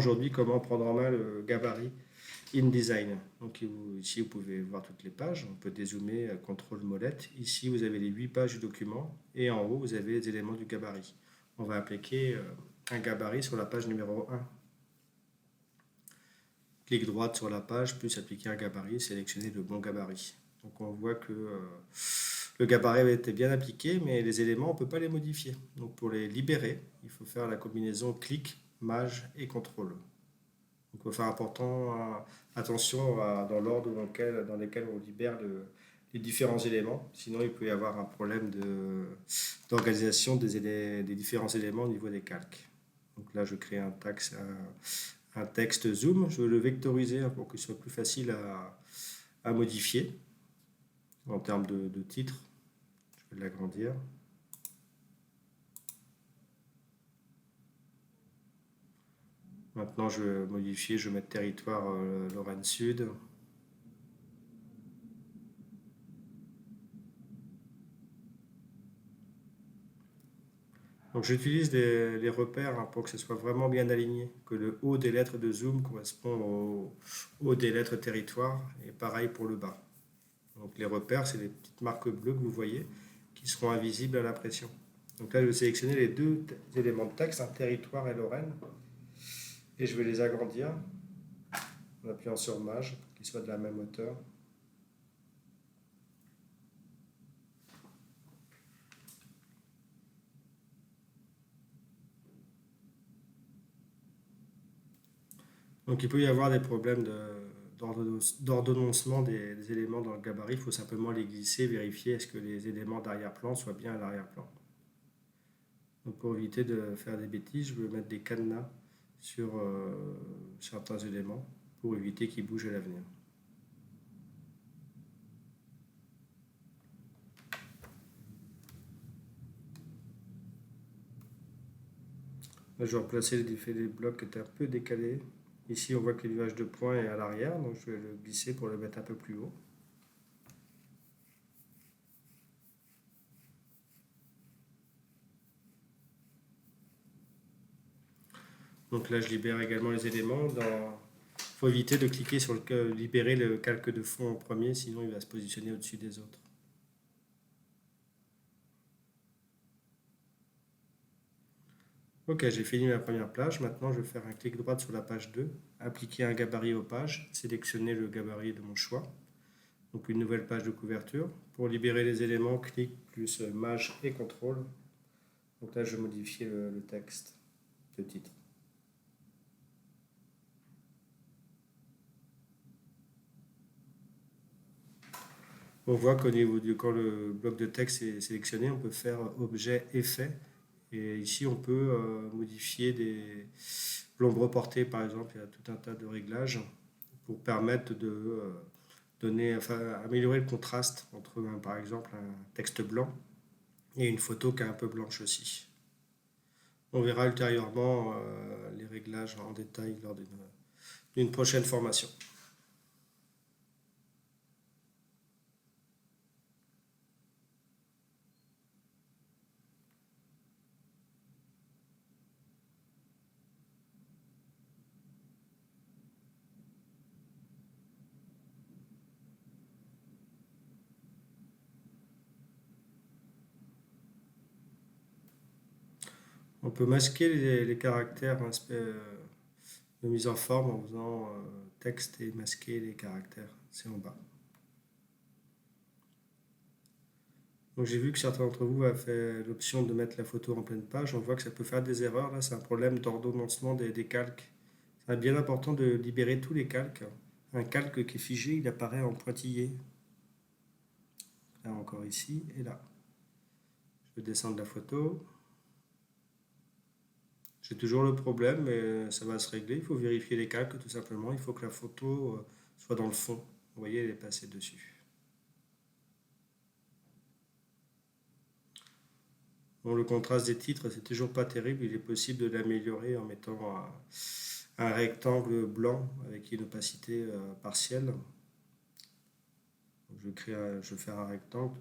aujourd'hui comment prendre en main le gabarit InDesign. Donc ici, vous pouvez voir toutes les pages. On peut dézoomer, contrôle molette. Ici, vous avez les 8 pages du document. Et en haut, vous avez les éléments du gabarit. On va appliquer un gabarit sur la page numéro 1. Clic droit sur la page, plus appliquer un gabarit, sélectionner le bon gabarit. Donc on voit que le gabarit a été bien appliqué, mais les éléments, on ne peut pas les modifier. Donc pour les libérer, il faut faire la combinaison clic, maj et contrôle. Donc il faut faire attention dans l'ordre dans lequel on libère les différents éléments. Sinon, il peut y avoir un problème d'organisation des différents éléments au niveau des calques. Donc là, je crée un texte zoom. Je veux le vectoriser pour qu'il soit plus facile à modifier en termes de titre. Je vais l'agrandir. Maintenant, je vais modifier, je vais mettre territoire Lorraine Sud. Donc j'utilise les repères pour que ce soit vraiment bien aligné, que le haut des lettres de zoom correspond au haut des lettres territoire, et pareil pour le bas. Donc les repères, c'est les petites marques bleues que vous voyez, qui seront invisibles à l'impression. Donc là, je vais sélectionner les deux éléments de texte, territoire et Lorraine, et je vais les agrandir en appuyant sur Maj pour qu'ils soient de la même hauteur. Donc il peut y avoir des problèmes d'ordonnancement des éléments dans le gabarit. Il faut simplement les glisser, vérifier est-ce que les éléments d'arrière-plan soient bien à l'arrière-plan. Donc pour éviter de faire des bêtises, je vais mettre des cadenas sur certains éléments pour éviter qu'ils bougent à l'avenir. Là, je vais replacer les blocs qui étaient un peu décalés. Ici, on voit que le nuage de points est à l'arrière, donc je vais le glisser pour le mettre un peu plus haut. Donc là, je libère également les éléments. Il faut éviter de cliquer sur libérer le calque de fond en premier, sinon il va se positionner au-dessus des autres. Ok, j'ai fini ma première page. Maintenant, je vais faire un clic droit sur la page 2, appliquer un gabarit aux pages, sélectionner le gabarit de mon choix. Donc une nouvelle page de couverture. Pour libérer les éléments, clic plus maj et contrôle. Donc là, je vais modifier le texte, le titre. On voit qu'au niveau quand le bloc de texte est sélectionné, on peut faire objet, effet. Et ici, on peut modifier l'ombre portée, par exemple. Il y a tout un tas de réglages pour permettre de améliorer le contraste entre, par exemple, un texte blanc et une photo qui est un peu blanche aussi. On verra ultérieurement les réglages en détail lors d'une prochaine formation. On peut masquer les caractères de mise en forme en faisant texte et masquer les caractères. C'est en bas. Donc j'ai vu que certains d'entre vous avaient fait l'option de mettre la photo en pleine page. On voit que ça peut faire des erreurs. Là, c'est un problème d'ordonnancement des calques. C'est bien important de libérer tous les calques. Un calque qui est figé, il apparaît en pointillé. Là encore ici et là. Je vais descendre la photo. J'ai toujours le problème, mais ça va se régler. Il faut vérifier les calques tout simplement. Il faut que la photo soit dans le fond. Vous voyez, elle est passée dessus. Bon, le contraste des titres, c'est toujours pas terrible. Il est possible de l'améliorer en mettant un rectangle blanc avec une opacité partielle. Donc, je vais faire un rectangle.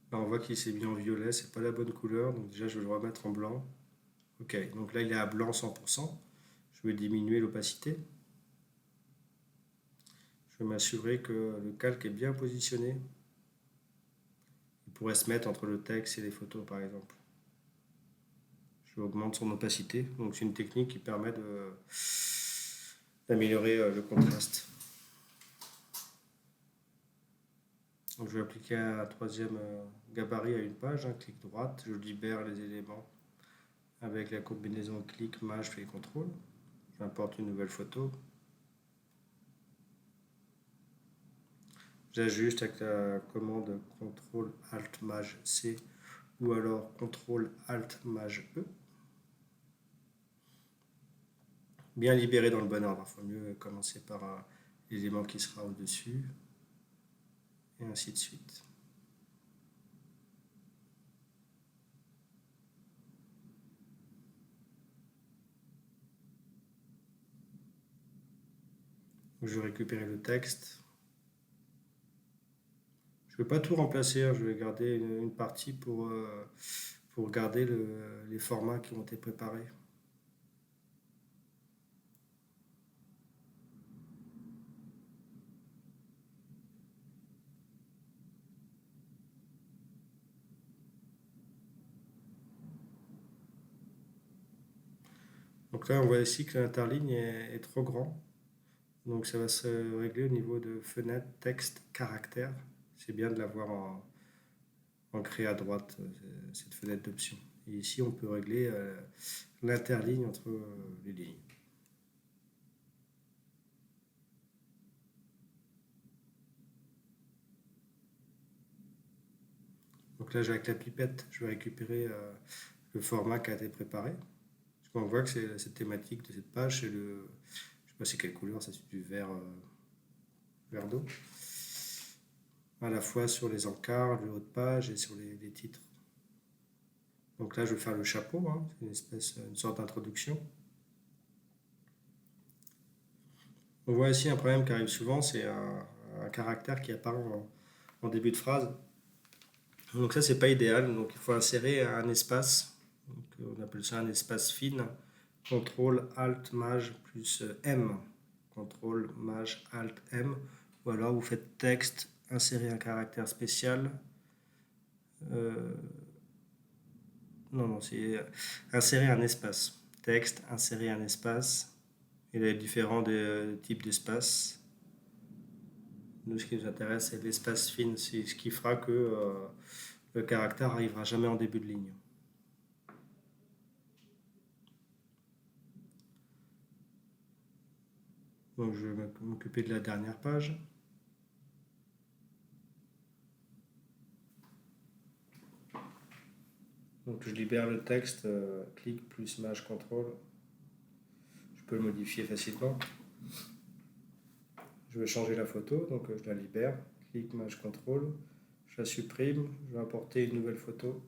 Là, on on voit qu'il s'est mis en violet, c'est pas la bonne couleur, donc déjà je vais le remettre en blanc. Ok, donc là il est à blanc 100%. Je vais diminuer l'opacité. Je vais m'assurer que le calque est bien positionné. Il pourrait se mettre entre le texte et les photos par exemple. Je augmente son opacité, donc c'est une technique qui permet d'améliorer le contraste. Donc je vais appliquer un troisième gabarit à une page, clic droite, je libère les éléments avec la combinaison clic, maj, et contrôle. J'importe une nouvelle photo. J'ajuste avec la commande CTRL ALT MAJ C ou alors CTRL ALT MAJ E. Bien libéré dans le bon ordre. Il faut mieux commencer par l'élément qui sera au-dessus et ainsi de suite. Je vais récupérer le texte. Je ne vais pas tout remplacer, je vais garder une partie pour garder les formats qui ont été préparés. Donc là, on voit ici que l'interligne est trop grand. Donc ça va se régler au niveau de fenêtre, texte, caractère. C'est bien de l'avoir ancré à droite, cette fenêtre d'options. Et ici, on peut régler l'interligne entre les lignes. Donc là, avec la pipette, je vais récupérer le format qui a été préparé. Parce qu'on voit que c'est cette thématique de cette page, c'est le... Je sais pas c'est quelle couleur, ça c'est du vert, vert d'eau. À la fois sur les encarts, le haut de page et sur les titres. Donc là, je vais faire le chapeau, c'est une sorte d'introduction. On voit ici un problème qui arrive souvent, c'est un caractère qui apparaît en début de phrase. Donc ça, c'est pas idéal, donc il faut insérer un espace. Donc, on appelle ça un espace fin. CTRL ALT MAJ plus M. CTRL MAJ ALT M. Ou alors vous faites texte, insérer un caractère spécial. Non, c'est insérer un espace. Texte, insérer un espace. Il y a différents types d'espaces. Nous, ce qui nous intéresse, c'est l'espace fin. C'est ce qui fera que le caractère n'arrivera jamais en début de ligne. Donc, je vais m'occuper de la dernière page. Donc, je libère le texte, clic plus maj contrôle. Je peux le modifier facilement. Je vais changer la photo, donc je la libère. Clic maj contrôle. Je la supprime. Je vais importer une nouvelle photo.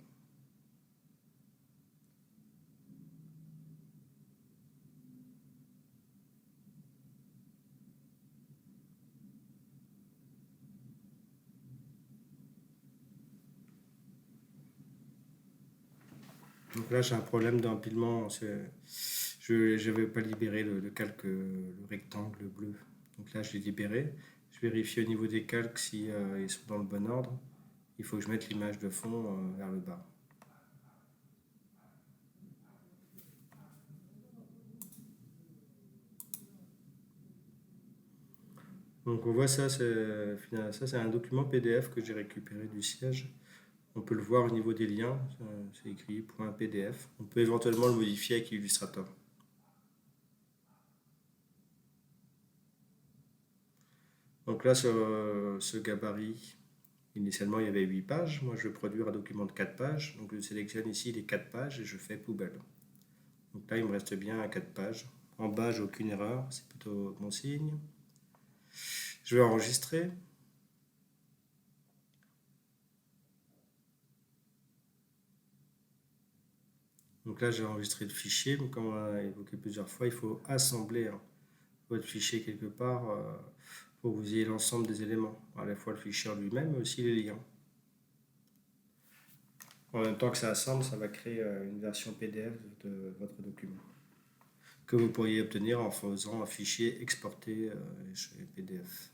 Donc là, j'ai un problème d'empilement. Je n'avais pas libéré le calque, le rectangle bleu. Donc là, je l'ai libéré. Je vérifie au niveau des calques si ils sont dans le bon ordre. Il faut que je mette l'image de fond vers le bas. Donc on voit ça, c'est un document PDF que j'ai récupéré du siège. On peut le voir au niveau des liens, c'est écrit .pdf. On peut éventuellement le modifier avec Illustrator. Donc là, sur ce gabarit, initialement il y avait 8 pages. Moi je vais produire un document de 4 pages. Donc je sélectionne ici les 4 pages et je fais poubelle. Donc là il me reste bien 4 pages. En bas, j'ai aucune erreur, c'est plutôt bon signe. Je vais enregistrer. Donc là, j'ai enregistré le fichier, mais comme on l'a évoqué plusieurs fois, il faut assembler votre fichier quelque part pour que vous ayez l'ensemble des éléments, à la fois le fichier en lui-même, mais aussi les liens. En même temps que ça assemble, ça va créer une version PDF de votre document que vous pourriez obtenir en faisant un fichier exporté chez PDF.